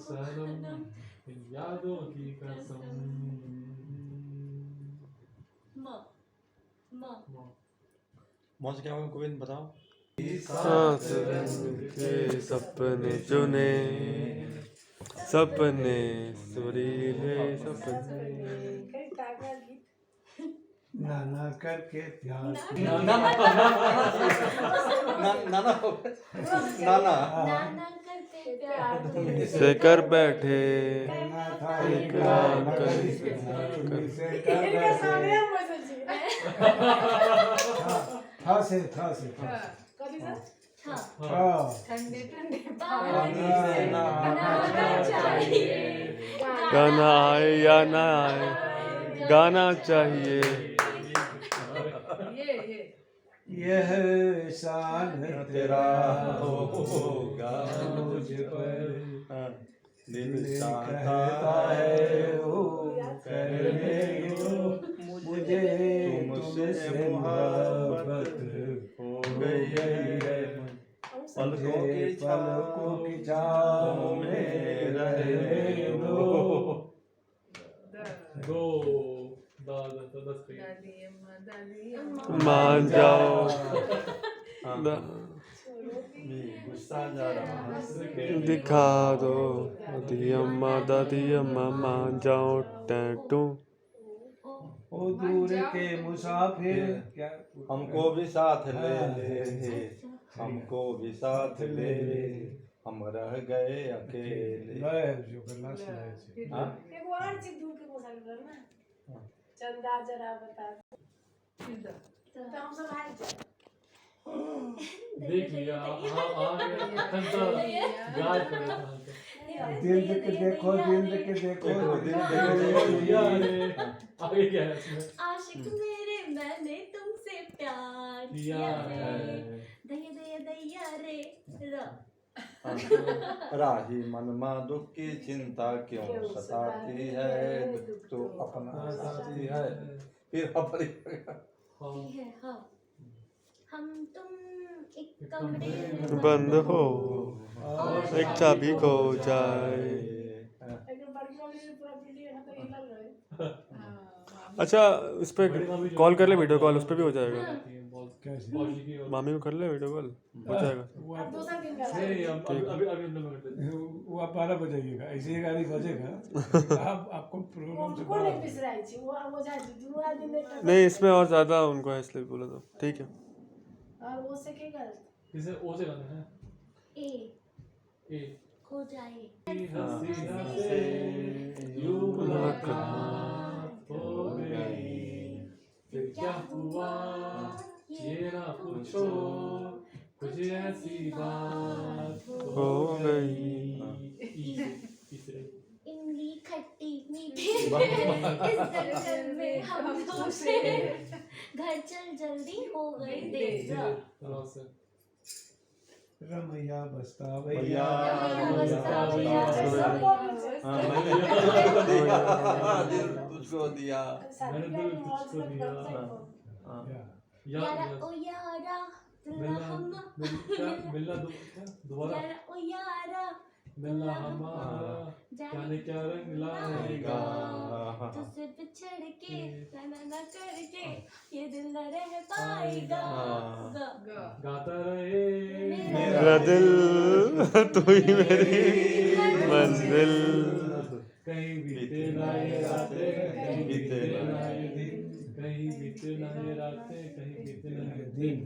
सनम इन यादों की कसम। मौज क्या होगा गोविंद बताओ। साथ के सपने चुने, सपने सुरीले सपने। नाना करके प्यार नाना से कर बैठे ठंडे ठंडे गाना आए या ना आए, गाना चाहिए। यह शान तेरा होगा मुझ पर, दिल चाहता है वो करने को, मुझे तुमसे मोहब्बत हो गई है। पलकों की छाँव में रहने दो। दो मान जाओ गुस्सा जा रहा दिखा दो, दादी अम्मा मान जाओ टैटू। ओ दूर के मुसाफिर क्या हमको भी साथ ले ले, हमको भी साथ ले ले, हम रह गए अकेले। जो करना चंदा जरा बता तो हम सब हार जाए। देख लिया हाँ आ गया तो गाय पर दिल के देखो दिल के देखो आगे क्या है इसमें? आशिक मेरे मैंने तुमसे प्यार किया है, दया दया दया रे राही मन माँ दुख की चिंता क्यों सताती है, दुख तो अपना साथी है। फिर हम तुम एक कमरे में बंद हो, एक चाबी खो जाए। अच्छा उस पर कॉल कर ले, वीडियो कॉल उस पर भी हो जाएगा। मामी को कर ले वीडियो कॉल, हो जाएगा। वो आप 12 बजाइएगा, ऐसे 11 बजेगा। आपको प्रॉब्लम नहीं इसमें और ज़्यादा उनको है इसलिए बोला था। ठीक है और वो से क्या कर किसे ओ से गाना है ए खो जाए हसीना से यूं मुलाकात हो गई, फिर क्या हुआ ये ना पूछो, कुछ ऐसी बात हो गई। इमली खट्टी मीठी इस दलदल में हम तुमसे घर चल जल्दी हो गई देर। रमैया बस्ता भैया तुझको दिया, मैंने दिल तुझको दिया। यारा ओ यारा मिलना दोबारा यारा ओ यारा मिलना हमारा जाने क्या रंग लाएगा, तुझसे बिछड़ के ना करके ये दिल न रह पाएगा। गाता रहे मेरा दिल तू ही मेरी मंजिल, कहीं बीते ना ये रातें, कहीं बीते ना ये दिन, कहीं बीते ना ये रातें, कहीं बीते ना ये दिन।